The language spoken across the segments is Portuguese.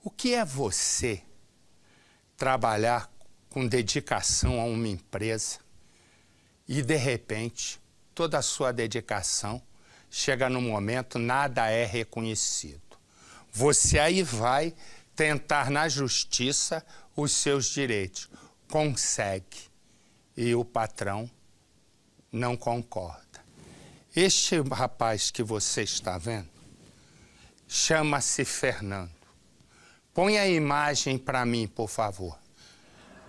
O que é você trabalhar com dedicação a uma empresa e, de repente, toda a sua dedicação chega num momento, nada é reconhecido. Você aí vai tentar na justiça os seus direitos. Consegue. E o patrão não concorda. Este rapaz que você está vendo chama-se Fernando. Põe a imagem para mim, por favor.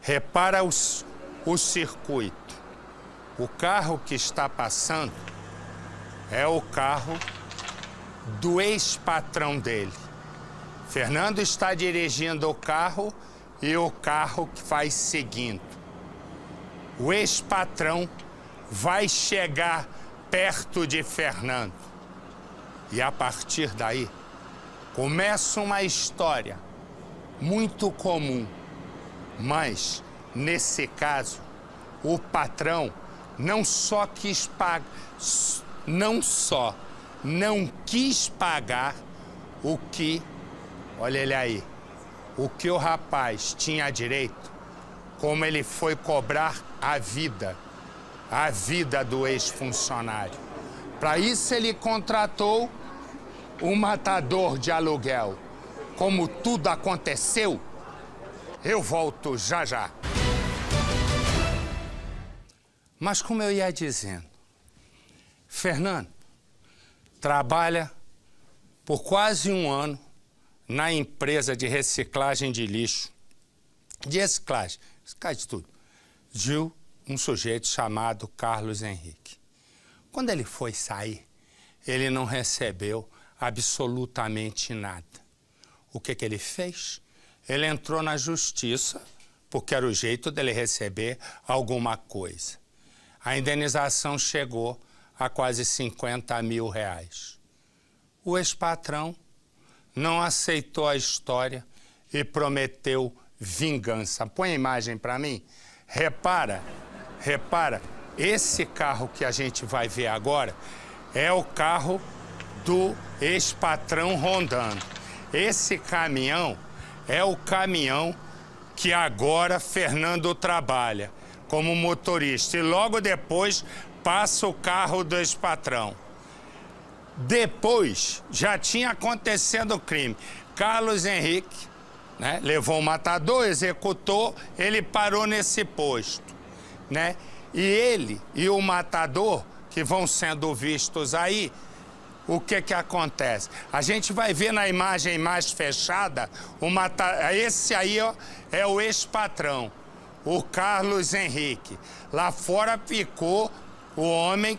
Repara o circuito. O carro que está passando é o carro do ex-patrão dele. Fernando está dirigindo o carro e o carro que vai seguindo. O ex-patrão vai chegar perto de Fernando. E a partir daí, começa uma história muito comum. Mas, nesse caso, o patrão não quis pagar o que, olha ele aí, o que o rapaz tinha direito, como ele foi cobrar a vida do ex-funcionário. Para isso ele contratou um matador de aluguel. Como tudo aconteceu, eu volto já já. Mas como eu ia dizendo, Fernando trabalha por quase um ano na empresa de reciclagem de lixo, de reciclagem de tudo, de um sujeito chamado Carlos Henrique. Quando ele foi sair, ele não recebeu absolutamente nada. O que ele fez? Ele entrou na justiça, porque era o jeito dele receber alguma coisa. A indenização chegou a quase 50 mil reais. O ex-patrão não aceitou a história e prometeu vingança. Põe a imagem para mim. Repara, esse carro que a gente vai ver agora é o carro do ex-patrão rondando. Esse caminhão é o caminhão que agora Fernando trabalha como motorista. E logo depois passa o carro do ex-patrão. Depois já tinha acontecido o crime. Carlos Henrique, né, levou o matador, executou, ele parou nesse posto, né? E ele e o matador, que vão sendo vistos aí, o que acontece? A gente vai ver na imagem mais fechada, esse aí, ó, é o ex-patrão, o Carlos Henrique. Lá fora ficou o homem,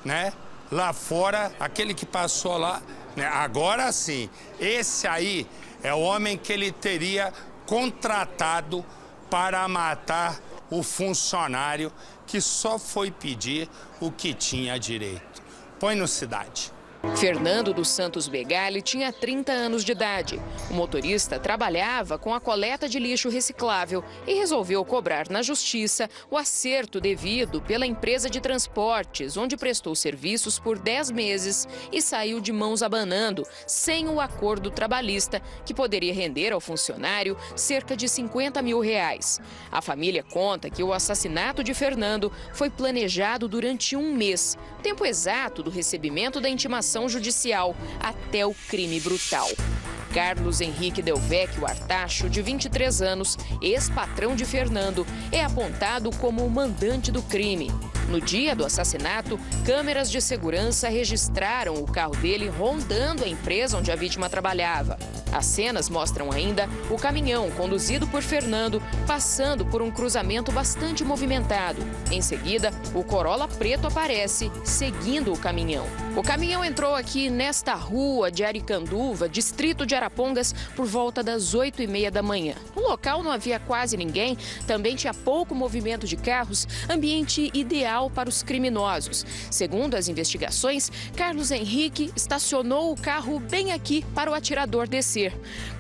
né? Lá fora, aquele que passou lá, né? Agora sim, esse aí é o homem que ele teria contratado para matar o funcionário que só foi pedir o que tinha direito. Põe no Cidade. Fernando dos Santos Begali tinha 30 anos de idade. O motorista trabalhava com a coleta de lixo reciclável e resolveu cobrar na justiça o acerto devido pela empresa de transportes, onde prestou serviços por 10 meses e saiu de mãos abanando, sem o acordo trabalhista, que poderia render ao funcionário cerca de 50 mil reais. A família conta que o assassinato de Fernando foi planejado durante um mês, tempo exato do recebimento da intimação judicial até o crime brutal. Carlos Henrique Delvecchio Artacho, de 23 anos, ex-patrão de Fernando, é apontado como o mandante do crime. No dia do assassinato, câmeras de segurança registraram o carro dele rondando a empresa onde a vítima trabalhava. As cenas mostram ainda o caminhão conduzido por Fernando passando por um cruzamento bastante movimentado. Em seguida, o Corolla preto aparece seguindo o caminhão. O caminhão entrou aqui nesta rua de Aricanduva, distrito de Arapongas, por volta das 8h30 da manhã. No local não havia quase ninguém, também tinha pouco movimento de carros, ambiente ideal para os criminosos. Segundo as investigações, Carlos Henrique estacionou o carro bem aqui para o atirador descer.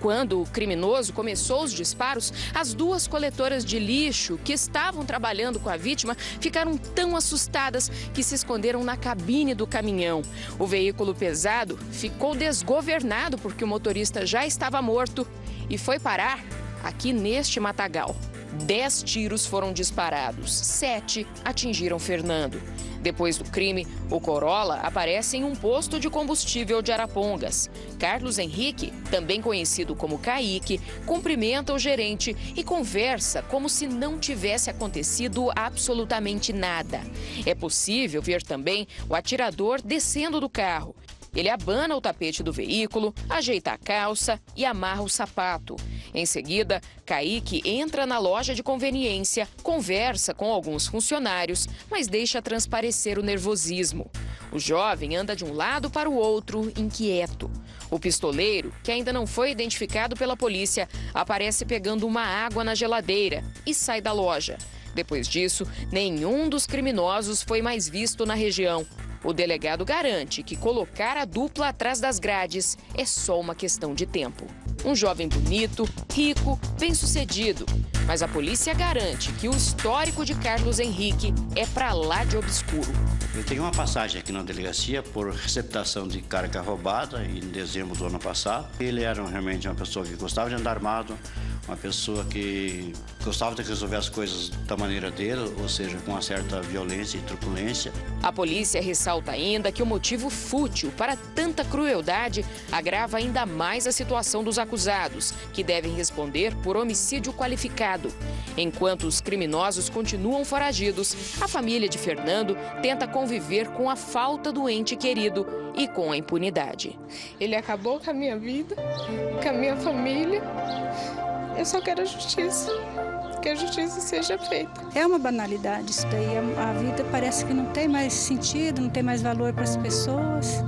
Quando o criminoso começou os disparos, as duas coletoras de lixo que estavam trabalhando com a vítima ficaram tão assustadas que se esconderam na cabine do caminhão. O veículo pesado ficou desgovernado porque o motorista já estava morto e foi parar aqui neste matagal. 10 tiros foram disparados, 7 atingiram Fernando. Depois do crime, o Corolla aparece em um posto de combustível de Arapongas. Carlos Henrique, também conhecido como Kaique, cumprimenta o gerente e conversa como se não tivesse acontecido absolutamente nada. É possível ver também o atirador descendo do carro. Ele abana o tapete do veículo, ajeita a calça e amarra o sapato. Em seguida, Kaique entra na loja de conveniência, conversa com alguns funcionários, mas deixa transparecer o nervosismo. O jovem anda de um lado para o outro, inquieto. O pistoleiro, que ainda não foi identificado pela polícia, aparece pegando uma água na geladeira e sai da loja. Depois disso, nenhum dos criminosos foi mais visto na região. O delegado garante que colocar a dupla atrás das grades é só uma questão de tempo. Um jovem bonito, rico, bem-sucedido. Mas a polícia garante que o histórico de Carlos Henrique é pra lá de obscuro. Eu tenho uma passagem aqui na delegacia por receptação de carga roubada em dezembro do ano passado. Ele era realmente uma pessoa que gostava de andar armado, uma pessoa que gostava de resolver as coisas da maneira dele, ou seja, com uma certa violência e truculência. A polícia ressalta ainda que o motivo fútil para tanta crueldade agrava ainda mais a situação dos acusados, que devem responder por homicídio qualificado. Enquanto os criminosos continuam foragidos, a família de Fernando tenta conviver com a falta do ente querido e com a impunidade. Ele acabou com a minha vida, com a minha família. Eu só quero a justiça, que a justiça seja feita. É uma banalidade isso daí, a vida parece que não tem mais sentido, não tem mais valor para as pessoas.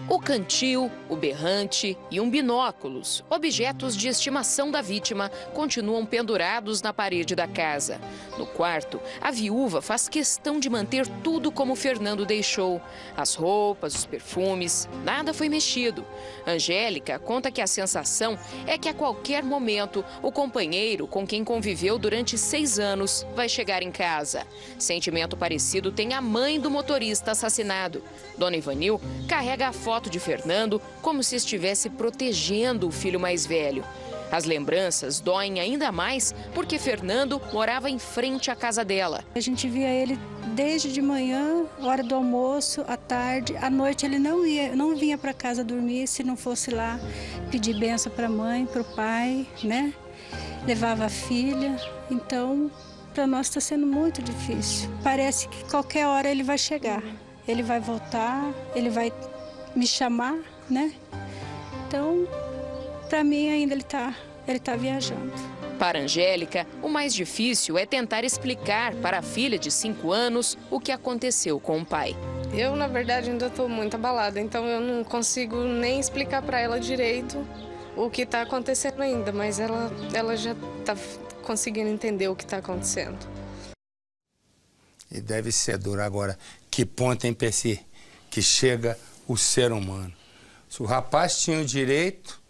O cantil, o berrante e um binóculos, objetos de estimação da vítima, continuam pendurados na parede da casa. No quarto, a viúva faz questão de manter tudo como Fernando deixou. As roupas, os perfumes, nada foi mexido. Angélica conta que a sensação é que a qualquer momento o companheiro com quem conviveu durante 6 anos vai chegar em casa. Sentimento parecido tem a mãe do motorista assassinado. Dona Ivanil carrega a foto de Fernando como se estivesse protegendo o filho mais velho. As lembranças doem ainda mais porque Fernando morava em frente à casa dela. A gente via ele desde de manhã, hora do almoço, à tarde, à noite ele não vinha para casa dormir se não fosse lá pedir bênção para a mãe, para o pai, né? Levava a filha, então para nós está sendo muito difícil. Parece que qualquer hora ele vai chegar, ele vai voltar, ele vai me chamar, né? Então, para mim ainda ele tá viajando. Para Angélica, o mais difícil é tentar explicar para a filha de 5 anos o que aconteceu com o pai. Eu, na verdade, ainda estou muito abalada, então eu não consigo nem explicar para ela direito o que está acontecendo ainda, mas ela já está conseguindo entender o que está acontecendo. E deve ser duro agora. Que ponto, hein, Percy, que chega o ser humano? Se o rapaz tinha o direito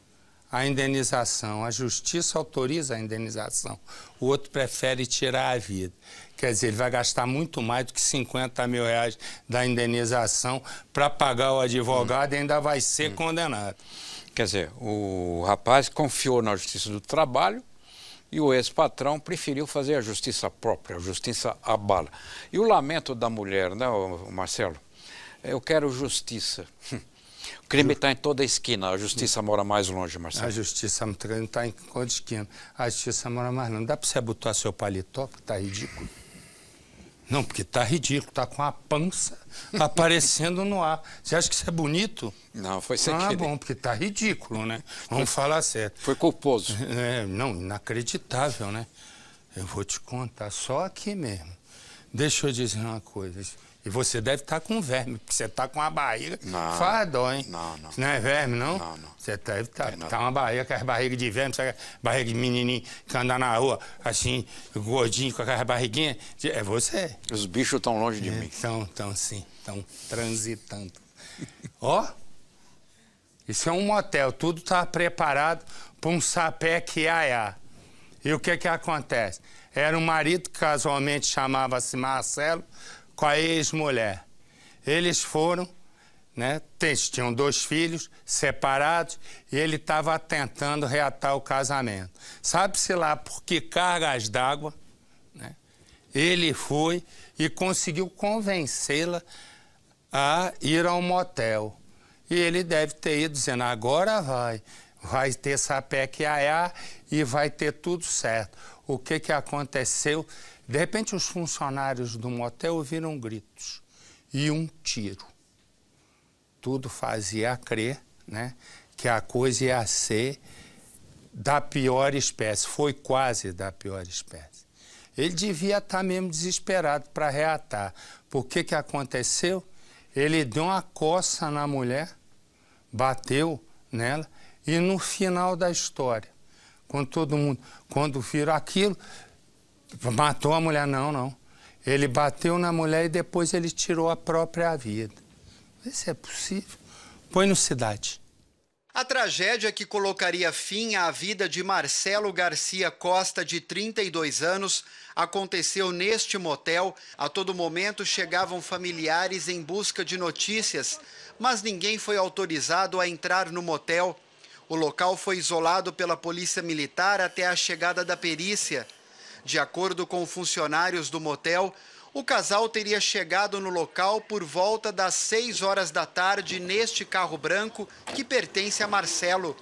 à indenização, a justiça autoriza a indenização, o outro prefere tirar a vida. Quer dizer, ele vai gastar muito mais do que 50 mil reais da indenização para pagar o advogado e ainda vai ser condenado. Quer dizer, o rapaz confiou na Justiça do Trabalho e o ex-patrão preferiu fazer a justiça própria, a justiça à bala. E o lamento da mulher, né, Marcelo? Eu quero justiça. O crime está em toda a esquina, a justiça mora mais longe, Marcelo. A justiça não está em toda esquina, a justiça mora mais longe. Não dá para você botar seu paletó, porque está ridículo. Não, porque está ridículo, está com a pança aparecendo no ar. Você acha que isso é bonito? Não, foi sem querer. Ah, bom, porque está ridículo, né? Vamos falar certo. Foi culposo. Não, inacreditável, né? Eu vou te contar, só aqui mesmo. Deixa eu dizer uma coisa. E você deve estar com verme, porque você está com uma barriga. Não. Faz dó, hein? Não, não. Não é verme, não? Não, não. Você deve estar com uma barriga, aquelas barrigas de verme, sabe? Barriga de menininho que anda na rua, assim, gordinho, com aquelas barriguinhas. É você. Os bichos estão longe de mim. Estão sim, estão transitando. Ó, isso é um motel, tudo está preparado para um sapé que iaiá. E o que acontece? Era um marido que casualmente chamava-se Marcelo, com a ex-mulher. Eles foram, né? Tinham 2 filhos separados e ele estava tentando reatar o casamento. Sabe-se lá por que cargas d'água, né? Ele foi e conseguiu convencê-la a ir ao motel. E ele deve ter ido dizendo, agora vai ter sapé que aiá e vai ter tudo certo. O que aconteceu? De repente os funcionários do motel ouviram gritos e um tiro. Tudo fazia crer, né, que a coisa ia ser da pior espécie. Foi quase da pior espécie. Ele devia estar mesmo desesperado para reatar. Por que aconteceu? Ele deu uma coça na mulher, bateu nela e no final da história, quando viram aquilo, matou a mulher. Não. Ele bateu na mulher e depois ele tirou a própria vida. Isso é possível? Põe no Cidade. A tragédia que colocaria fim à vida de Marcelo Garcia Costa, de 32 anos, aconteceu neste motel. A todo momento chegavam familiares em busca de notícias, mas ninguém foi autorizado a entrar no motel. O local foi isolado pela Polícia Militar até a chegada da perícia. De acordo com funcionários do motel, o casal teria chegado no local por volta das 6 horas da tarde neste carro branco que pertence a Marcelo.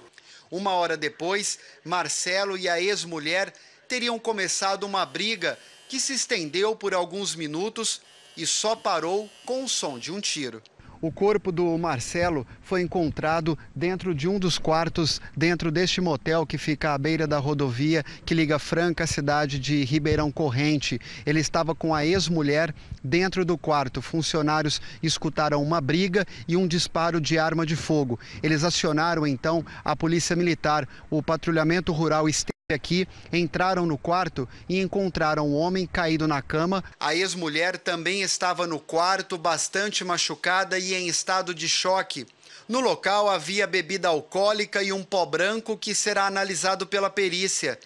1 hora depois, Marcelo e a ex-mulher teriam começado uma briga que se estendeu por alguns minutos e só parou com o som de um tiro. O corpo do Marcelo foi encontrado dentro de um dos quartos dentro deste motel que fica à beira da rodovia que liga Franca à cidade de Ribeirão Corrente. Ele estava com a ex-mulher dentro do quarto. Funcionários escutaram uma briga e um disparo de arma de fogo. Eles acionaram então a Polícia Militar. O patrulhamento rural esteve aqui, entraram no quarto e encontraram um homem caído na cama. A ex-mulher também estava no quarto, bastante machucada e em estado de choque. No local havia bebida alcoólica e um pó branco que será analisado pela perícia.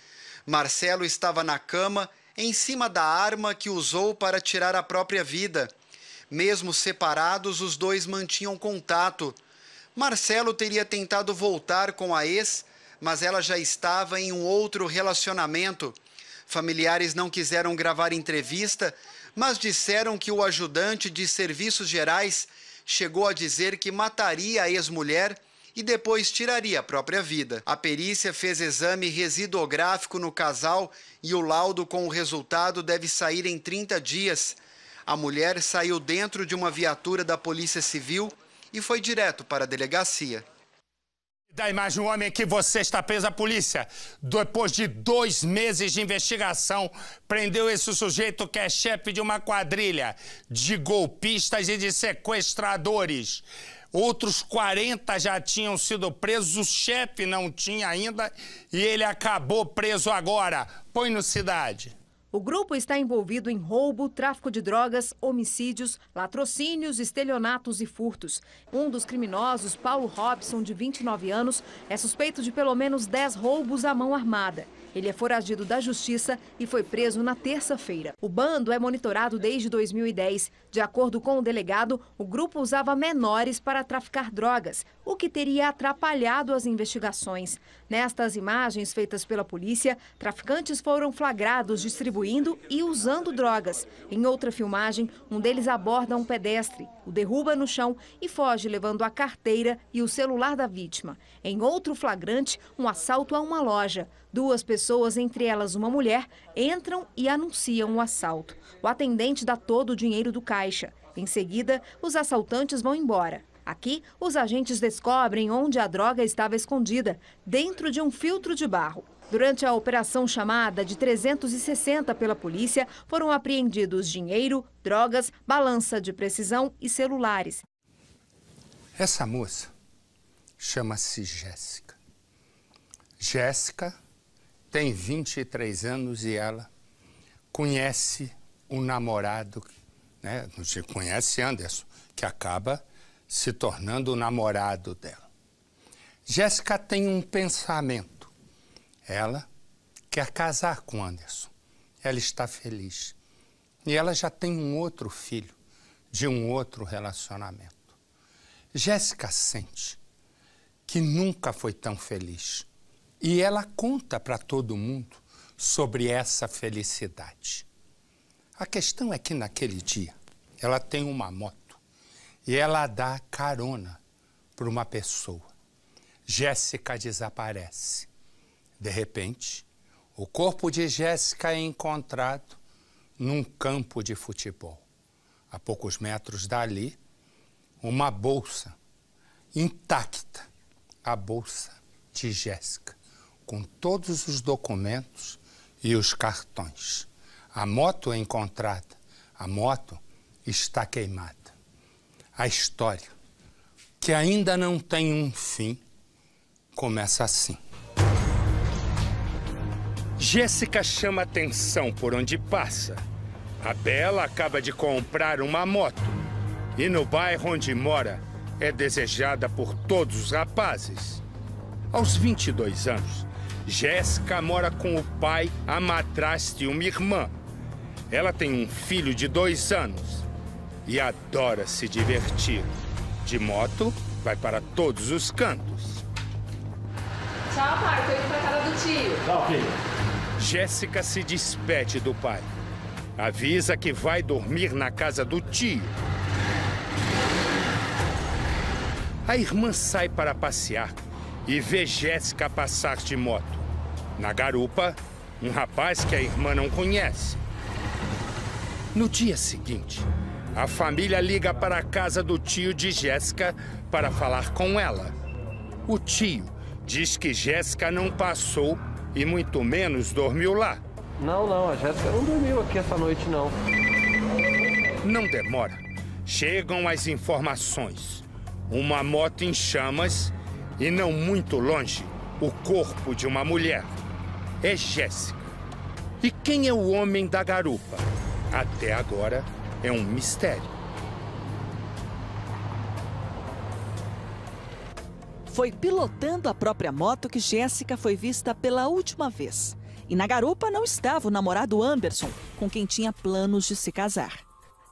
Marcelo estava na cama, em cima da arma que usou para tirar a própria vida. Mesmo separados, os dois mantinham contato. Marcelo teria tentado voltar com a ex, mas ela já estava em um outro relacionamento. Familiares não quiseram gravar entrevista, mas disseram que o ajudante de serviços gerais chegou a dizer que mataria a ex-mulher e depois tiraria a própria vida. A perícia fez exame residuográfico no casal e o laudo com o resultado deve sair em 30 dias. A mulher saiu dentro de uma viatura da Polícia Civil e foi direto para a delegacia. Da imagem um homem que você está preso. A polícia, depois de 2 meses de investigação, prendeu esse sujeito que é chefe de uma quadrilha de golpistas e de sequestradores. Outros 40 já tinham sido presos, o chefe não tinha ainda e ele acabou preso agora. Põe no Cidade. O grupo está envolvido em roubo, tráfico de drogas, homicídios, latrocínios, estelionatos e furtos. Um dos criminosos, Paulo Robson, de 29 anos, é suspeito de pelo menos 10 roubos à mão armada. Ele é foragido da justiça e foi preso na terça-feira. O bando é monitorado desde 2010. De acordo com o delegado, o grupo usava menores para traficar drogas, o que teria atrapalhado as investigações. Nestas imagens feitas pela polícia, traficantes foram flagrados distribuindo e usando drogas. Em outra filmagem, um deles aborda um pedestre, o derruba no chão e foge levando a carteira e o celular da vítima. Em outro flagrante, um assalto a uma loja. 2 pessoas, entre elas uma mulher, entram e anunciam o assalto. O atendente dá todo o dinheiro do caixa. Em seguida, os assaltantes vão embora. Aqui, os agentes descobrem onde a droga estava escondida, dentro de um filtro de barro. Durante a operação chamada de 360 pela polícia, foram apreendidos dinheiro, drogas, balança de precisão e celulares. Essa moça chama-se Jéssica. Jéssica tem 23 anos e ela conhece um namorado, né? Conhece Anderson, que acaba se tornando o namorado dela. Jéssica tem um pensamento. Ela quer casar com Anderson. Ela está feliz. E ela já tem um outro filho de um outro relacionamento. Jéssica sente que nunca foi tão feliz. E ela conta para todo mundo sobre essa felicidade. A questão é que naquele dia ela tem uma moto e ela dá carona para uma pessoa. Jéssica desaparece. De repente, o corpo de Jéssica é encontrado num campo de futebol. A poucos metros dali, uma bolsa intacta, a bolsa de Jéssica, com todos os documentos e os cartões. A moto é encontrada, a moto está queimada. A história, que ainda não tem um fim, começa assim. Jéssica chama atenção por onde passa. A Bela acaba de comprar uma moto e no bairro onde mora é desejada por todos os rapazes. Aos 22 anos, Jéssica mora com o pai, a madrasta e uma irmã. Ela tem um filho de 2 anos e adora se divertir. De moto, vai para todos os cantos. Tchau, pai. Tô indo pra casa do tio. Tchau, filho. Jéssica se despede do pai. Avisa que vai dormir na casa do tio. A irmã sai para passear e vê Jéssica passar de moto. Na garupa, um rapaz que a irmã não conhece. No dia seguinte, a família liga para a casa do tio de Jéssica para falar com ela. O tio diz que Jéssica não passou e muito menos dormiu lá. Não, a Jéssica não dormiu aqui essa noite, não. Não demora. Chegam as informações. Uma moto em chamas e, não muito longe, o corpo de uma mulher. É Jéssica. E quem é o homem da garupa? Até agora é um mistério. Foi pilotando a própria moto que Jéssica foi vista pela última vez. E na garupa não estava o namorado Anderson, com quem tinha planos de se casar.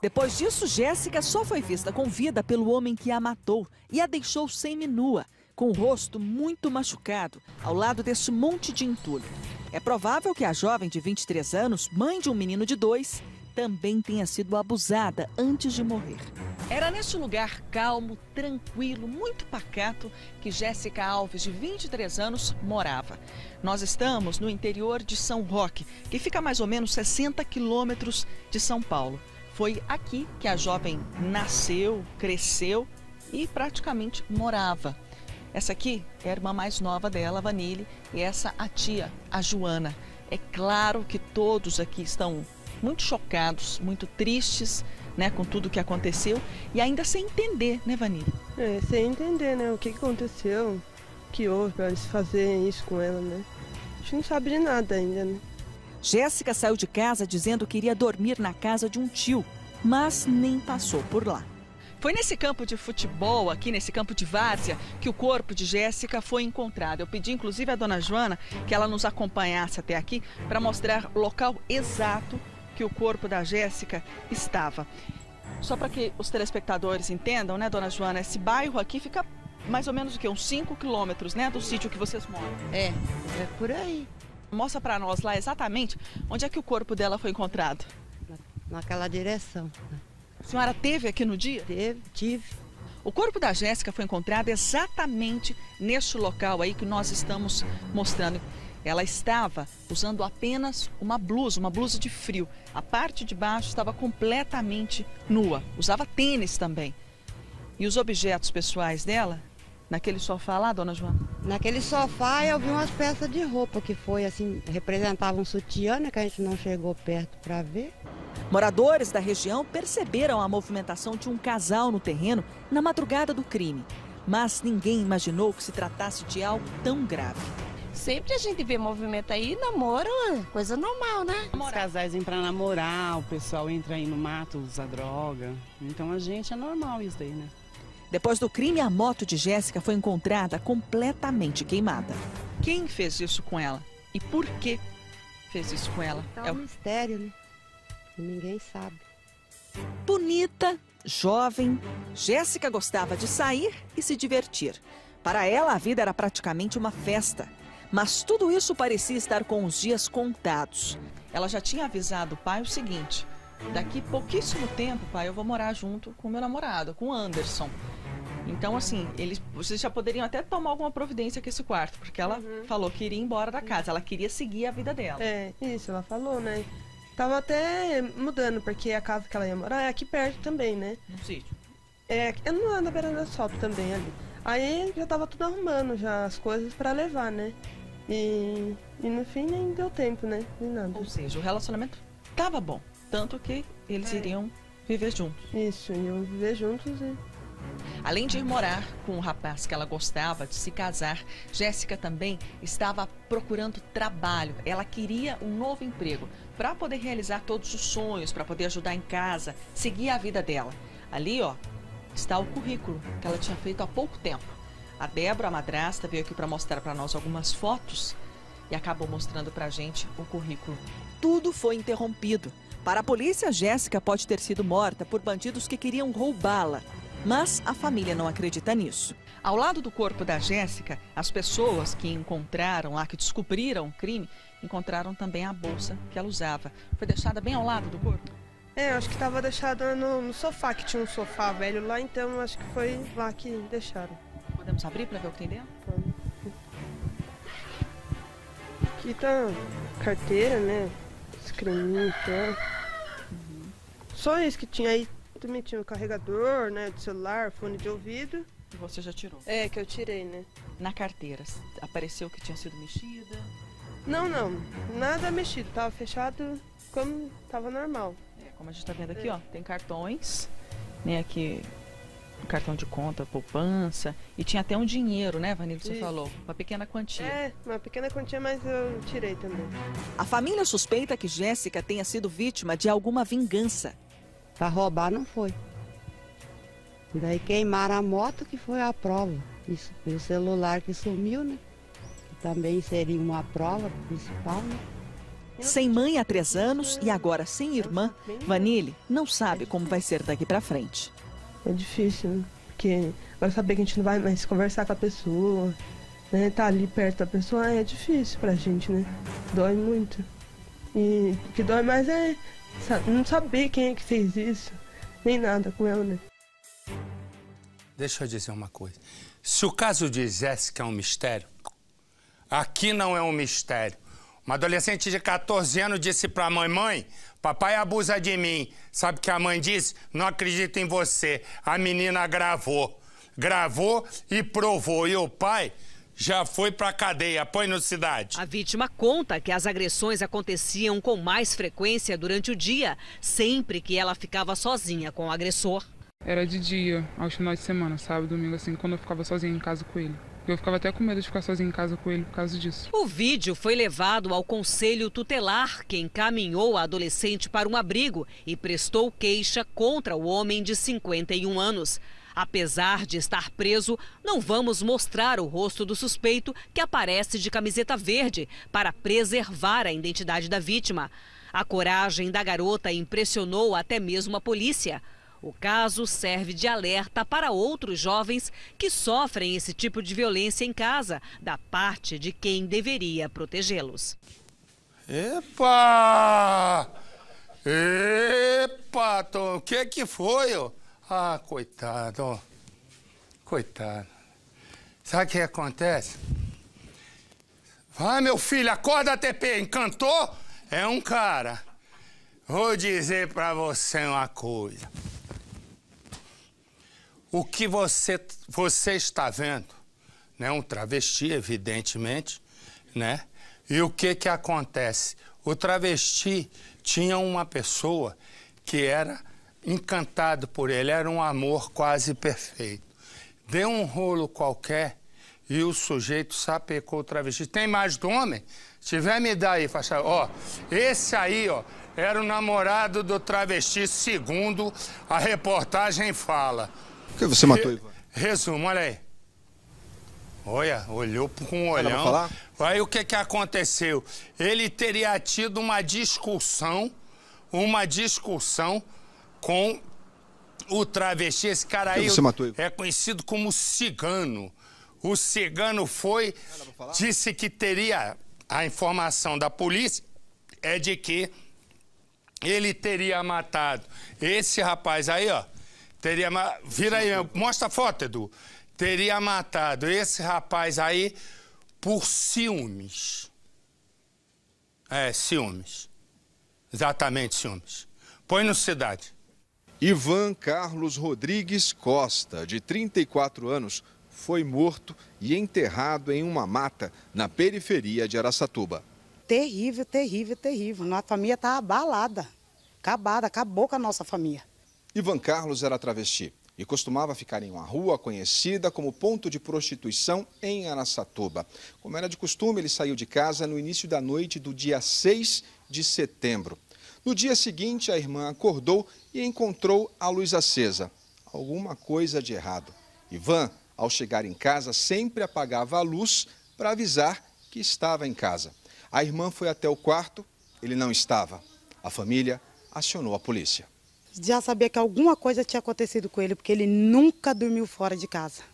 Depois disso, Jéssica só foi vista com vida pelo homem que a matou e a deixou semi-nua, com o rosto muito machucado, ao lado deste monte de entulho. É provável que a jovem de 23 anos, mãe de um menino de 2, também tenha sido abusada antes de morrer. Era neste lugar calmo, tranquilo, muito pacato que Jéssica Alves, de 23 anos, morava. Nós estamos no interior de São Roque, que fica a mais ou menos 60 quilômetros de São Paulo. Foi aqui que a jovem nasceu, cresceu e praticamente morava. Essa aqui é a irmã mais nova dela, a Vanille, e essa a tia, a Joana. É claro que todos aqui estão muito chocados, muito tristes, né, com tudo que aconteceu e ainda sem entender, né, Vanille? Sem entender, né, o que aconteceu, o que houve para eles fazerem isso com ela, né? A gente não sabe de nada ainda, né? Jéssica saiu de casa dizendo que iria dormir na casa de um tio, mas nem passou por lá. Foi nesse campo de futebol, aqui nesse campo de várzea, que o corpo de Jéssica foi encontrado. Eu pedi inclusive à dona Joana que ela nos acompanhasse até aqui para mostrar o local exato que o corpo da Jéssica estava. Só para que os telespectadores entendam, né, dona Joana, esse bairro aqui fica mais ou menos o quê? Uns 5 quilômetros, né, do sítio que vocês moram. É por aí. Mostra para nós lá exatamente onde é que o corpo dela foi encontrado. Naquela direção. A senhora teve aqui no dia? Tive. O corpo da Jéssica foi encontrado exatamente neste local aí que nós estamos mostrando. Ela estava usando apenas uma blusa de frio. A parte de baixo estava completamente nua. Usava tênis também. E os objetos pessoais dela, naquele sofá lá, dona Joana? Naquele sofá eu vi umas peças de roupa que foi assim, representavam um sutiã, né, que a gente não chegou perto para ver. Moradores da região perceberam a movimentação de um casal no terreno na madrugada do crime. Mas ninguém imaginou que se tratasse de algo tão grave. Sempre a gente vê movimento aí, namoro, coisa normal, né? Os casais vêm pra namorar, o pessoal entra aí no mato, usa droga. Então a gente é normal isso daí, né? Depois do crime, a moto de Jéssica foi encontrada completamente queimada. Quem fez isso com ela? E por que fez isso com ela? É um mistério, né? Ninguém sabe. Bonita, jovem, Jéssica gostava de sair e se divertir. Para ela, a vida era praticamente uma festa. Mas tudo isso parecia estar com os dias contados. Ela já tinha avisado o pai o seguinte: daqui pouquíssimo tempo, pai, eu vou morar junto com o meu namorado, com o Anderson. Então, assim, vocês já poderiam até tomar alguma providência com esse quarto, porque ela falou que iria embora da casa, ela queria seguir a vida dela. É, isso, ela falou, né? Tava até mudando, porque a casa que ela ia morar é aqui perto também, né? No sítio? É na beira do asfalto também ali. Aí já tava tudo arrumando já as coisas pra levar, né? E no fim nem deu tempo, né? Nem nada. Ou seja, o relacionamento tava bom, tanto que eles iriam viver juntos. Isso, iam viver juntos e... Além de ir morar com o rapaz que ela gostava de se casar, Jéssica também estava procurando trabalho. Ela queria um novo emprego para poder realizar todos os sonhos, para poder ajudar em casa, seguir a vida dela. Ali, ó, está o currículo que ela tinha feito há pouco tempo. A Débora, a madrasta, veio aqui para mostrar para nós algumas fotos e acabou mostrando para a gente o currículo. Tudo foi interrompido. Para a polícia, Jéssica pode ter sido morta por bandidos que queriam roubá-la. Mas a família não acredita nisso. Ao lado do corpo da Jéssica, as pessoas que encontraram lá, que descobriram o crime, encontraram também a bolsa que ela usava. Foi deixada bem ao lado do corpo? É, acho que estava deixada no sofá, que tinha um sofá velho lá, então acho que foi lá que deixaram. Podemos abrir para ver o que tem dentro? Aqui tá carteira, né? Escrevinho, Só isso que tinha aí. Também tinha o carregador, né, de celular, fone de ouvido. E você já tirou? É, que eu tirei, né. Na carteira, apareceu que tinha sido mexida? Não, nada mexido, tava fechado como tava normal. É, como a gente tá vendo aqui, ó, tem cartões, né, aqui, um cartão de conta, poupança, e tinha até um dinheiro, né, Vanilla, você falou, uma pequena quantia. É, uma pequena quantia, mas eu tirei também. A família suspeita que Jéssica tenha sido vítima de alguma vingança. Pra roubar não foi. Daí queimaram a moto, que foi a prova. Isso, e o celular que sumiu, né? Que também seria uma prova principal, né? Sem mãe há 3 anos e agora sem irmã, Vanille não sabe como vai ser daqui pra frente. É difícil, né? Porque agora saber que a gente não vai mais conversar com a pessoa, né? Tá ali perto da pessoa, é difícil pra gente, né? Dói muito. E o que dói mais é não saber quem é que fez isso, nem nada com ela, né? Deixa eu dizer uma coisa. Se o caso de Jéssica é um mistério, aqui não é um mistério. Uma adolescente de 14 anos disse pra mãe: mãe, papai abusa de mim. Sabe o que a mãe disse? Não acredito em você. A menina gravou e provou. E o pai já foi pra cadeia. Põe no Cidade. A vítima conta que as agressões aconteciam com mais frequência durante o dia, sempre que ela ficava sozinha com o agressor. Era de dia, aos finais de semana, sábado, domingo, assim, quando eu ficava sozinha em casa com ele. Eu ficava até com medo de ficar sozinha em casa com ele por causa disso. O vídeo foi levado ao Conselho Tutelar, que encaminhou a adolescente para um abrigo e prestou queixa contra o homem de 51 anos. Apesar de estar preso, não vamos mostrar o rosto do suspeito, que aparece de camiseta verde, para preservar a identidade da vítima. A coragem da garota impressionou até mesmo a polícia. O caso serve de alerta para outros jovens que sofrem esse tipo de violência em casa, da parte de quem deveria protegê-los. Epa! Epa! O que foi, ó? Ah, coitado, ó. Coitado. Sabe o que acontece? Vai, meu filho, acorda, TP. Encantou? É um cara. Vou dizer pra você uma coisa. O que você está vendo, né? Um travesti, evidentemente, né? E o que acontece? O travesti tinha uma pessoa que era encantado por ele, era um amor quase perfeito. Deu um rolo qualquer e o sujeito sapecou o travesti. Tem mais do homem? Se tiver, me dá aí, faixa. Ó, esse aí, ó, era o namorado do travesti, segundo a reportagem fala. Por que você matou, Ivan? Resumo, olha aí. Olha, olhou com um olhão. Falar? Aí o que aconteceu? Ele teria tido uma discussão com o travesti. Esse cara aí é conhecido como cigano. O cigano disse que teria, a informação da polícia é de que ele teria matado esse rapaz aí, ó. Vira aí, mostra a foto, Edu. Teria matado esse rapaz aí por ciúmes. Ciúmes. Exatamente, ciúmes. Põe no Cidade. Ivan Carlos Rodrigues Costa, de 34 anos, foi morto e enterrado em uma mata na periferia de Araçatuba. Terrível, terrível, terrível. Nossa família está abalada, acabada, acabou com a nossa família. Ivan Carlos era travesti e costumava ficar em uma rua conhecida como ponto de prostituição em Araçatuba. Como era de costume, ele saiu de casa no início da noite do dia 6 de setembro. No dia seguinte, a irmã acordou e encontrou a luz acesa. Alguma coisa de errado. Ivan, ao chegar em casa, sempre apagava a luz para avisar que estava em casa. A irmã foi até o quarto, ele não estava. A família acionou a polícia. Já sabia que alguma coisa tinha acontecido com ele, porque ele nunca dormiu fora de casa.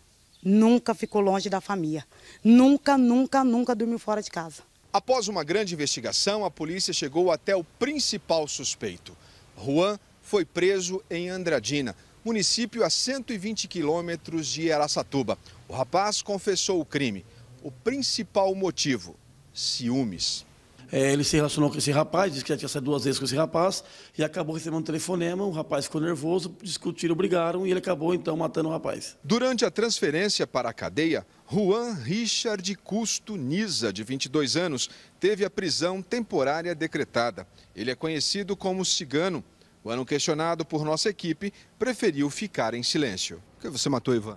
Nunca ficou longe da família. Nunca, nunca, nunca dormiu fora de casa. Após uma grande investigação, a polícia chegou até o principal suspeito. Juan foi preso em Andradina, município a 120 quilômetros de Araçatuba. O rapaz confessou o crime. O principal motivo: ciúmes. Ele se relacionou com esse rapaz, disse que já tinha saído 2 vezes com esse rapaz e acabou recebendo um telefonema. O rapaz ficou nervoso, discutiram, brigaram e ele acabou então matando o rapaz. Durante a transferência para a cadeia, Juan Richard Custo Niza, de 22 anos, teve a prisão temporária decretada. Ele é conhecido como cigano. Quando questionado por nossa equipe, preferiu ficar em silêncio. Por que você matou Ivan?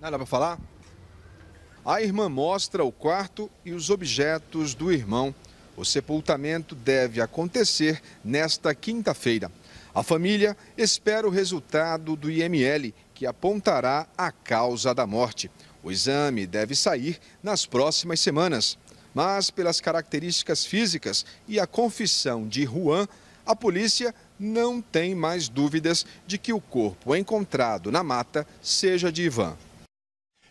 Nada para falar? A irmã mostra o quarto e os objetos do irmão. O sepultamento deve acontecer nesta quinta-feira. A família espera o resultado do IML, que apontará a causa da morte. O exame deve sair nas próximas semanas. Mas, pelas características físicas e a confissão de Juan, a polícia não tem mais dúvidas de que o corpo encontrado na mata seja de Ivan.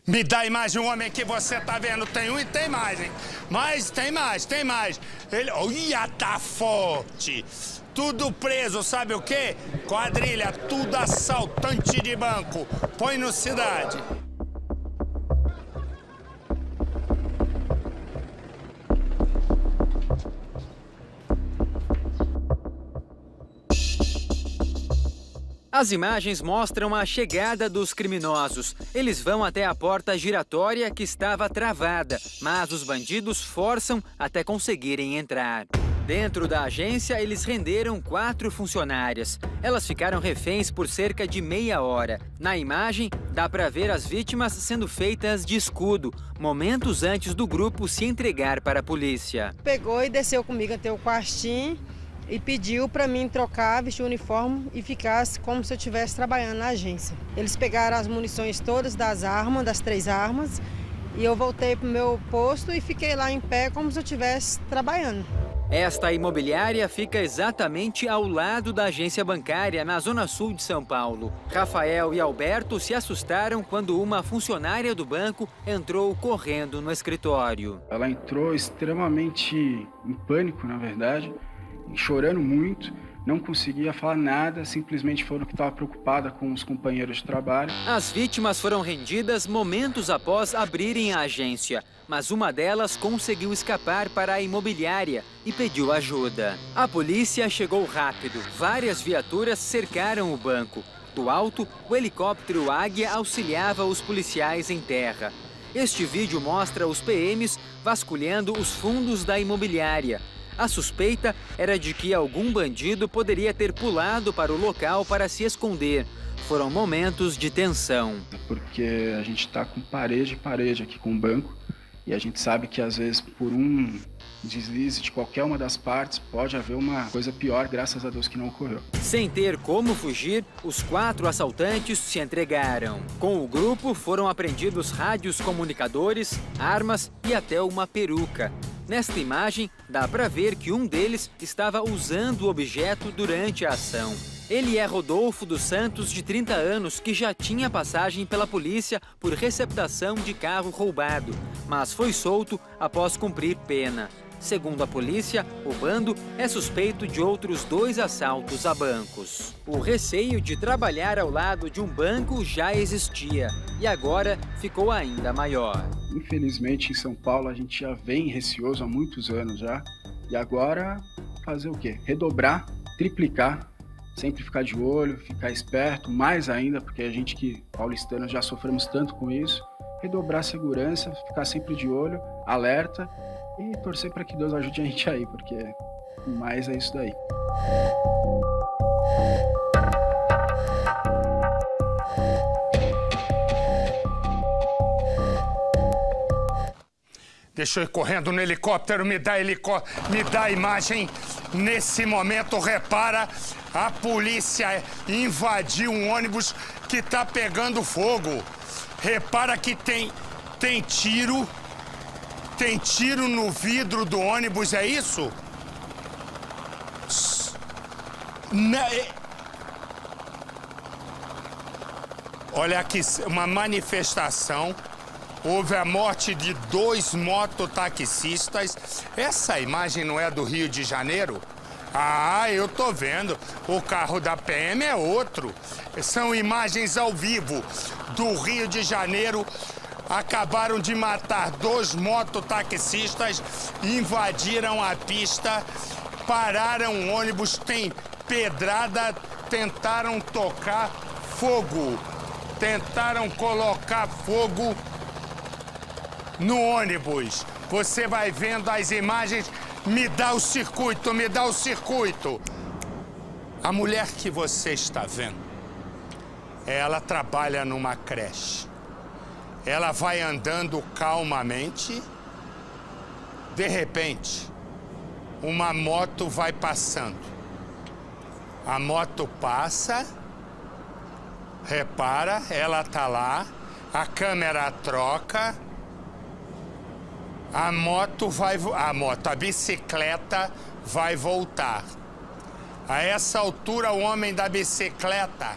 Me dá a imagem, o homem que você tá vendo. Tem um e tem mais, hein? Mas tem mais, tem mais. Ele, olha, tá forte. Tudo preso, sabe o quê? Quadrilha, tudo assaltante de banco. Põe no Cidade. As imagens mostram a chegada dos criminosos. Eles vão até a porta giratória que estava travada, mas os bandidos forçam até conseguirem entrar. Dentro da agência, eles renderam 4 funcionárias. Elas ficaram reféns por cerca de meia hora. Na imagem, dá para ver as vítimas sendo feitas de escudo, momentos antes do grupo se entregar para a polícia. Pegou e desceu comigo até o quartinho e pediu para mim trocar, vestir o uniforme e ficar como se eu estivesse trabalhando na agência. Eles pegaram as munições todas das armas, das 3 armas, e eu voltei para o meu posto e fiquei lá em pé como se eu estivesse trabalhando. Esta imobiliária fica exatamente ao lado da agência bancária, na zona sul de São Paulo. Rafael e Alberto se assustaram quando uma funcionária do banco entrou correndo no escritório. Ela entrou extremamente em pânico, na verdade, chorando muito, não conseguia falar nada, simplesmente falou que estava preocupada com os companheiros de trabalho. As vítimas foram rendidas momentos após abrirem a agência, mas uma delas conseguiu escapar para a imobiliária e pediu ajuda. A polícia chegou rápido, várias viaturas cercaram o banco. Do alto, o helicóptero Águia auxiliava os policiais em terra. Este vídeo mostra os PMs vasculhando os fundos da imobiliária. A suspeita era de que algum bandido poderia ter pulado para o local para se esconder. Foram momentos de tensão. Porque a gente está com parede aqui com o banco e a gente sabe que às vezes por um deslize de qualquer uma das partes pode haver uma coisa pior, graças a Deus que não ocorreu. Sem ter como fugir, os 4 assaltantes se entregaram. Com o grupo foram apreendidos rádios comunicadores, armas e até uma peruca. Nesta imagem, dá para ver que um deles estava usando o objeto durante a ação. Ele é Rodolfo dos Santos, de 30 anos, que já tinha passagem pela polícia por receptação de carro roubado, mas foi solto após cumprir pena. Segundo a polícia, o bando é suspeito de outros 2 assaltos a bancos. O receio de trabalhar ao lado de um banco já existia e agora ficou ainda maior. Infelizmente, em São Paulo, a gente já vem receoso há muitos anos já. E agora, fazer o quê? Redobrar, triplicar, sempre ficar de olho, ficar esperto, mais ainda, porque a gente que paulistanos já sofremos tanto com isso. Redobrar a segurança, ficar sempre de olho, alerta e torcer para que Deus ajude a gente aí, porque mais é isso daí. Deixa eu ir correndo no helicóptero, me dá a imagem. Nesse momento, repara, a polícia invadiu um ônibus que tá pegando fogo. Repara que tem tiro no vidro do ônibus, é isso? Olha aqui, uma manifestação. Houve a morte de 2 mototaxistas. Essa imagem não é do Rio de Janeiro? Ah, eu tô vendo. O carro da PM é outro. São imagens ao vivo do Rio de Janeiro. Acabaram de matar 2 mototaxistas, invadiram a pista, pararam o ônibus, tem pedrada, tentaram tocar fogo. Tentaram colocar fogo no ônibus. Você vai vendo as imagens. Me dá o circuito, me dá o circuito. A mulher que você está vendo, ela trabalha numa creche. Ela vai andando calmamente. De repente, uma moto vai passando. A moto passa. Repara, ela tá lá. A câmera troca. A bicicleta vai voltar. A essa altura, o homem da bicicleta,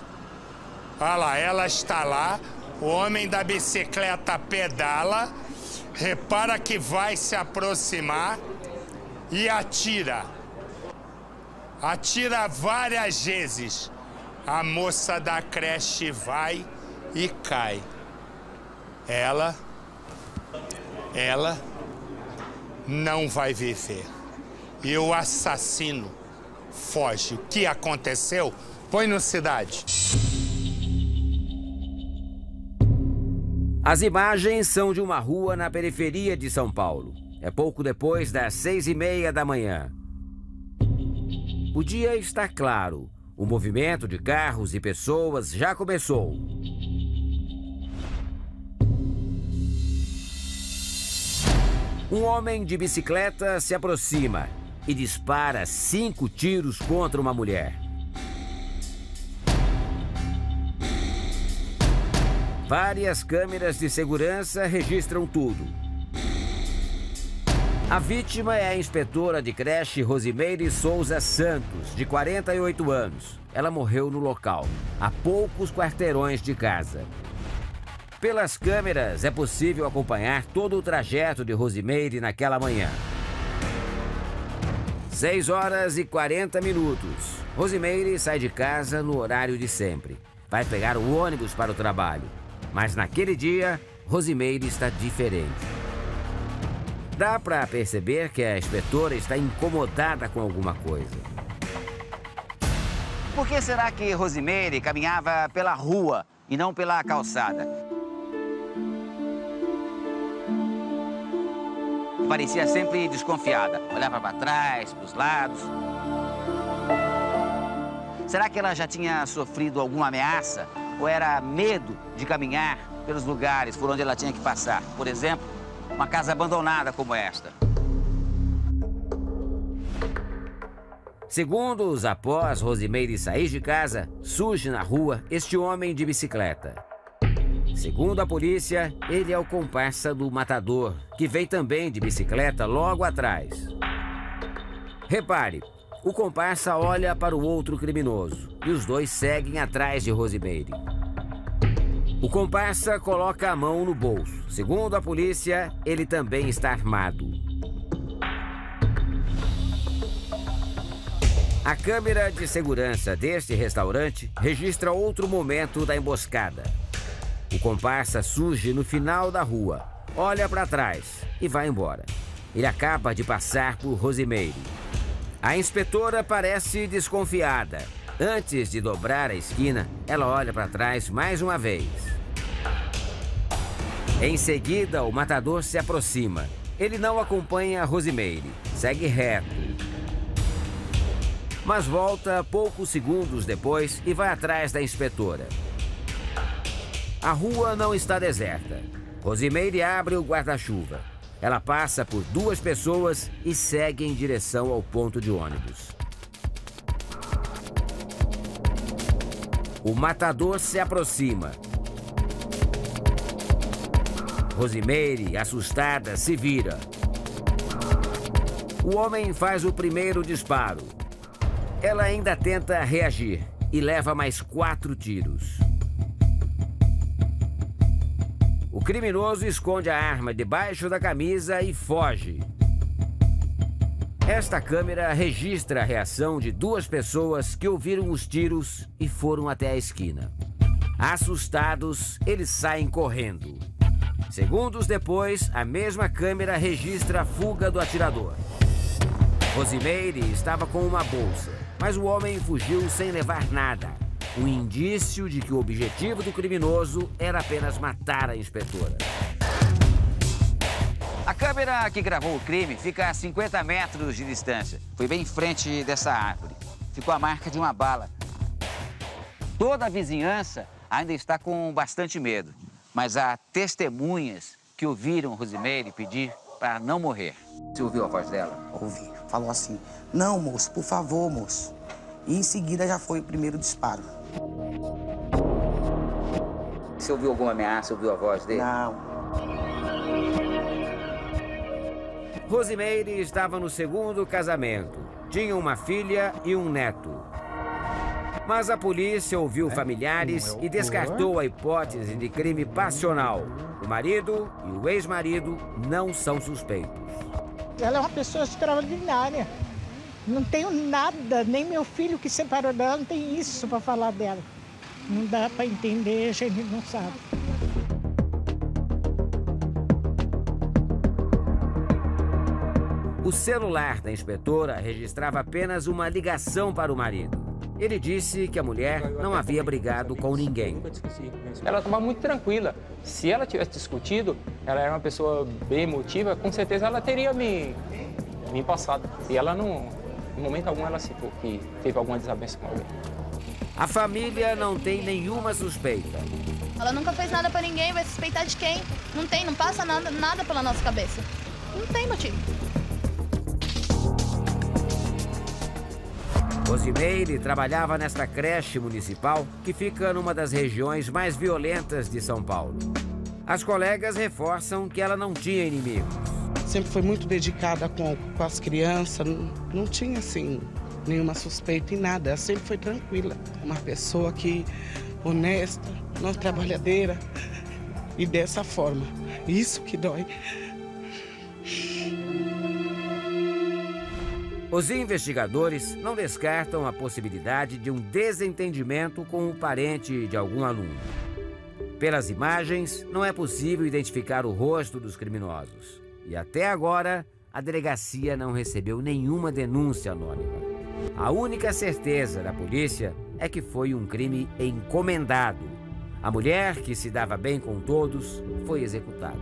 olha lá, ela está lá, o homem da bicicleta pedala, repara que vai se aproximar e atira. Atira várias vezes. A moça da creche vai e cai. Ela não vai viver. E o assassino foge. O que aconteceu? Põe no Cidade. As imagens são de uma rua na periferia de São Paulo. É pouco depois das 6h30 da manhã. O dia está claro. O movimento de carros e pessoas já começou. Um homem de bicicleta se aproxima e dispara 5 tiros contra uma mulher. Várias câmeras de segurança registram tudo. A vítima é a inspetora de creche Rosimeire Souza Santos, de 48 anos. Ela morreu no local, a poucos quarteirões de casa. Pelas câmeras, é possível acompanhar todo o trajeto de Rosimeire naquela manhã. 6h40. Rosimeire sai de casa no horário de sempre. Vai pegar o ônibus para o trabalho. Mas naquele dia, Rosimeire está diferente. Dá para perceber que a inspetora está incomodada com alguma coisa. Por que será que Rosimeire caminhava pela rua e não pela calçada? Parecia sempre desconfiada. Olhava para trás, para os lados. Será que ela já tinha sofrido alguma ameaça? Ou era medo de caminhar pelos lugares por onde ela tinha que passar? Por exemplo, uma casa abandonada como esta. Segundos após Rosimeire sair de casa, surge na rua este homem de bicicleta. Segundo a polícia, ele é o comparsa do matador, que vem também de bicicleta logo atrás. Repare, o comparsa olha para o outro criminoso e os dois seguem atrás de Rosimeire. O comparsa coloca a mão no bolso. Segundo a polícia, ele também está armado. A câmera de segurança deste restaurante registra outro momento da emboscada. O comparsa surge no final da rua, olha para trás e vai embora. Ele acaba de passar por Rosimeire. A inspetora parece desconfiada. Antes de dobrar a esquina, ela olha para trás mais uma vez. Em seguida, o matador se aproxima. Ele não acompanha Rosimeire, segue reto. Mas volta poucos segundos depois e vai atrás da inspetora. A rua não está deserta. Rosimeire abre o guarda-chuva. Ela passa por duas pessoas e segue em direção ao ponto de ônibus. O matador se aproxima. Rosimeire, assustada, se vira. O homem faz o primeiro disparo. Ela ainda tenta reagir e leva mais 4 tiros. O criminoso esconde a arma debaixo da camisa e foge. Esta câmera registra a reação de 2 pessoas que ouviram os tiros e foram até a esquina. Assustados, eles saem correndo. Segundos depois, a mesma câmera registra a fuga do atirador. Rosimeire estava com uma bolsa, mas o homem fugiu sem levar nada. Um indício de que o objetivo do criminoso era apenas matar a inspetora. A câmera que gravou o crime fica a 50 metros de distância. Foi bem em frente dessa árvore. Ficou a marca de uma bala. Toda a vizinhança ainda está com bastante medo. Mas há testemunhas que ouviram Rosimeire pedir para não morrer. Você ouviu a voz dela? Ouvi. Falou assim, não, moço, por favor, moço. E em seguida já foi o primeiro disparo. Você ouviu alguma ameaça? Ouviu a voz dele? Não. Rosimeire estava no segundo casamento. Tinha uma filha e um neto. Mas a polícia ouviu familiares e descartou a hipótese de crime passional. O marido e o ex-marido não são suspeitos. Ela é uma pessoa extraordinária. Não tenho nada, nem meu filho que separou dela, não tem isso para falar dela. Não dá para entender, a gente não sabe. O celular da inspetora registrava apenas uma ligação para o marido. Ele disse que a mulher não havia brigado com ninguém. Ela estava muito tranquila. Se ela tivesse discutido, ela era uma pessoa bem emotiva, com certeza ela teria me passado. E ela não, em momento algum, ela citou que teve alguma desavença com alguém. A família não tem nenhuma suspeita. Ela nunca fez nada pra ninguém, vai suspeitar de quem? Não passa nada pela nossa cabeça. Não tem motivo. Rosimeire trabalhava nesta creche municipal que fica numa das regiões mais violentas de São Paulo. As colegas reforçam que ela não tinha inimigos. Sempre foi muito dedicada com as crianças, não tinha assim nenhuma suspeita em nada, ela sempre foi tranquila. Uma pessoa que honesta, não trabalhadeira e dessa forma. Isso que dói. Os investigadores não descartam a possibilidade de um desentendimento com o parente de algum aluno. Pelas imagens, não é possível identificar o rosto dos criminosos. E até agora, a delegacia não recebeu nenhuma denúncia anônima. A única certeza da polícia é que foi um crime encomendado. A mulher, que se dava bem com todos, foi executada.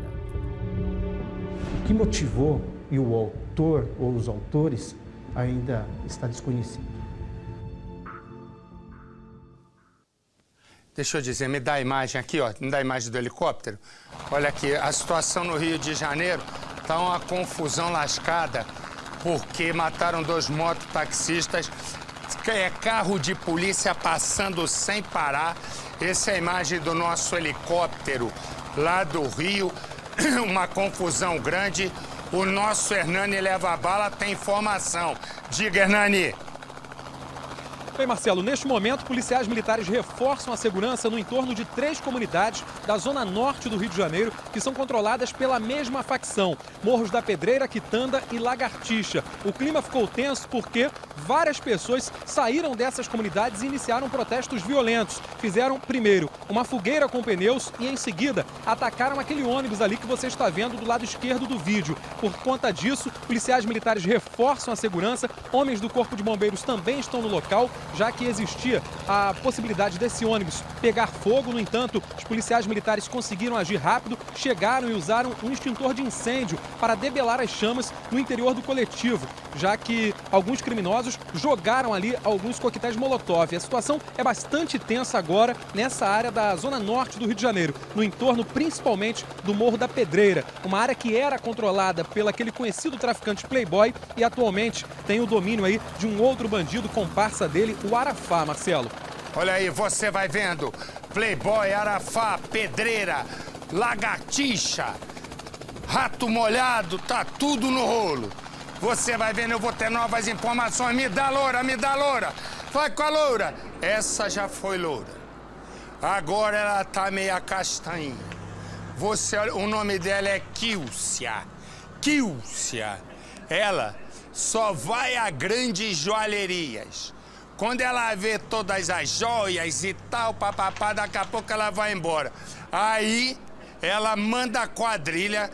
O que motivou e o autor ou os autores ainda está desconhecido. Deixa eu dizer, me dá a imagem aqui, ó, me dá a imagem do helicóptero. Olha aqui, a situação no Rio de Janeiro tá uma confusão lascada, porque mataram 2 mototaxistas, carro de polícia passando sem parar. Essa é a imagem do nosso helicóptero lá do Rio. Uma confusão grande. O nosso Hernani leva a bala, tem informação. Diga, Hernani. Bem, Marcelo, neste momento, policiais militares reforçam a segurança no entorno de 3 comunidades da zona norte do Rio de Janeiro, que são controladas pela mesma facção: Morros da Pedreira, Quitanda e Lagartixa. O clima ficou tenso porque várias pessoas saíram dessas comunidades e iniciaram protestos violentos. Fizeram, primeiro, uma fogueira com pneus e, em seguida, atacaram aquele ônibus ali que você está vendo do lado esquerdo do vídeo. Por conta disso, policiais militares reforçam a segurança. Homens do Corpo de Bombeiros também estão no local, já que existia a possibilidade desse ônibus pegar fogo. No entanto, os policiais militares conseguiram agir rápido, chegaram e usaram um extintor de incêndio para debelar as chamas no interior do coletivo, já que alguns criminosos jogaram ali alguns coquetéis Molotov. A situação é bastante tensa agora nessa área da zona norte do Rio de Janeiro, no entorno principalmente do Morro da Pedreira, uma área que era controlada pelo aquele conhecido traficante Playboy e atualmente tem o domínio aí de um outro bandido comparsa dele, o Arafá, Marcelo. Olha aí, você vai vendo Playboy, Arafá, Pedreira, Lagartixa, Rato Molhado, tá tudo no rolo. Você vai vendo, eu vou ter novas informações. Me dá loura, me dá loura. Vai com a loura. Essa já foi loura. Agora ela tá meia castanha. O nome dela é Quilcia. Quilcia. Ela só vai a grandes joalherias. Quando ela vê todas as joias e tal, papapá, daqui a pouco ela vai embora. Aí ela manda a quadrilha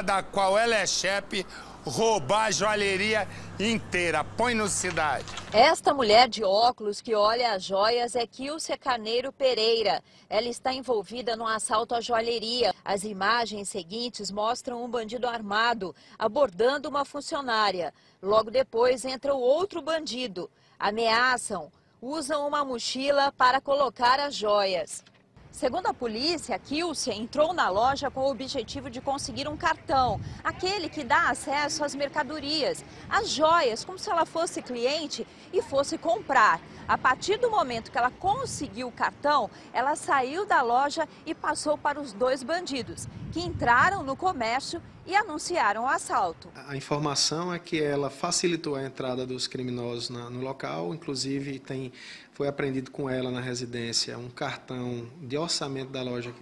da qual ela é chefe, roubar a joalheria inteira. Põe no cidade. Esta mulher de óculos que olha as joias é Quilcia Carneiro Pereira. Ela está envolvida num assalto à joalheria. As imagens seguintes mostram um bandido armado abordando uma funcionária. Logo depois entra o outro bandido. Ameaçam, usam uma mochila para colocar as joias. Segundo a polícia, Quilcia entrou na loja com o objetivo de conseguir um cartão, aquele que dá acesso às mercadorias, às joias, como se ela fosse cliente e fosse comprar. A partir do momento que ela conseguiu o cartão, ela saiu da loja e passou para os 2 bandidos, que entraram no comércio e anunciaram o assalto. A informação é que ela facilitou a entrada dos criminosos no local, inclusive foi apreendido com ela na residência um cartão de orçamento da loja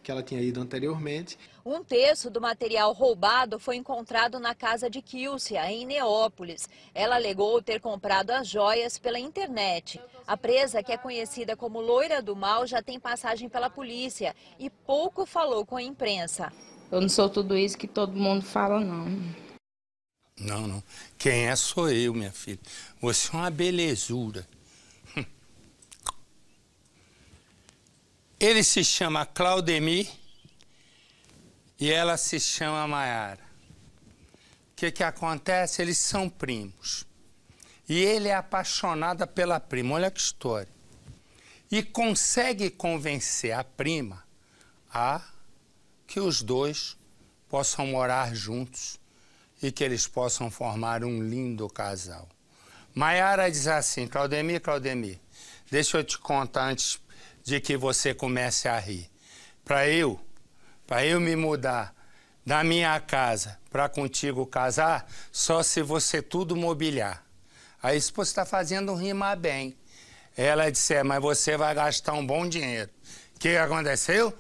que ela tinha ido anteriormente. Um terço do material roubado foi encontrado na casa de Quilcia, em Neópolis. Ela alegou ter comprado as joias pela internet. A presa, que é conhecida como Loira do Mal, já tem passagem pela polícia e pouco falou com a imprensa. Eu não sou tudo isso que todo mundo fala, não. Não, não. Quem é sou eu, minha filha. Você é uma belezura. Ele se chama Claudemir e ela se chama Maiara. O que acontece? Eles são primos. E ele é apaixonado pela prima. Olha que história. E consegue convencer a prima a que os 2 possam morar juntos e que eles possam formar um lindo casal. Maiara diz assim: Claudemir, deixa eu te contar antes de que você comece a rir. Para eu me mudar da minha casa para contigo casar, só se você tudo mobiliar. Aí isso você está fazendo rimar bem. Ela disse: mas você vai gastar um bom dinheiro. O que aconteceu?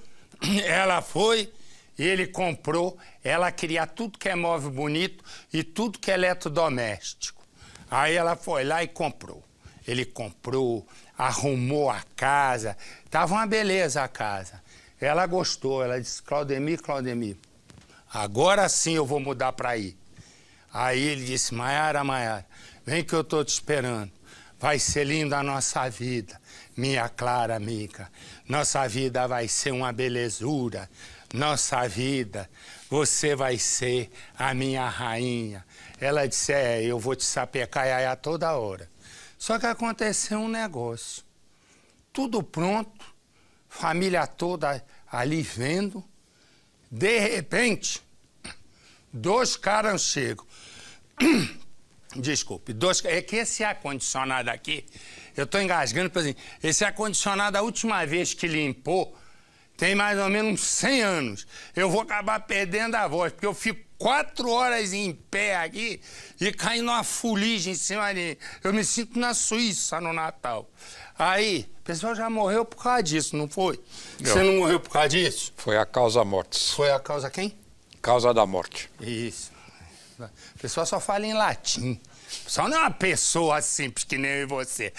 Ela foi e ele comprou. Ela queria tudo que é móvel bonito e tudo que é eletrodoméstico. Aí ela foi lá e comprou. Ele comprou, arrumou a casa. Tava uma beleza a casa. Ela gostou. Ela disse: Claudemir, agora sim eu vou mudar para aí. Aí ele disse: Maiara, vem que eu tô te esperando. Vai ser linda a nossa vida, minha clara amiga. Nossa vida vai ser uma belezura. Nossa vida, você vai ser a minha rainha. Ela disse: eu vou te sapecar a toda hora. Só que aconteceu um negócio. Tudo pronto, família toda ali vendo. De repente, 2 caras chegam. Desculpe, é que esse ar-condicionado aqui, eu tô engasgando, por exemplo, esse ar-condicionado, a última vez que limpou, tem mais ou menos uns 100 anos. Eu vou acabar perdendo a voz, porque eu fico 4 horas em pé aqui e caindo uma fuligem em cima de mim. Eu me sinto na Suíça no Natal. Aí, o pessoal já morreu por causa disso, não foi? Você não morreu por causa disso? Foi a causa mortis. Foi a causa quem? Causa da morte. Isso. O pessoal só fala em latim. O pessoal não é uma pessoa simples que nem eu e você.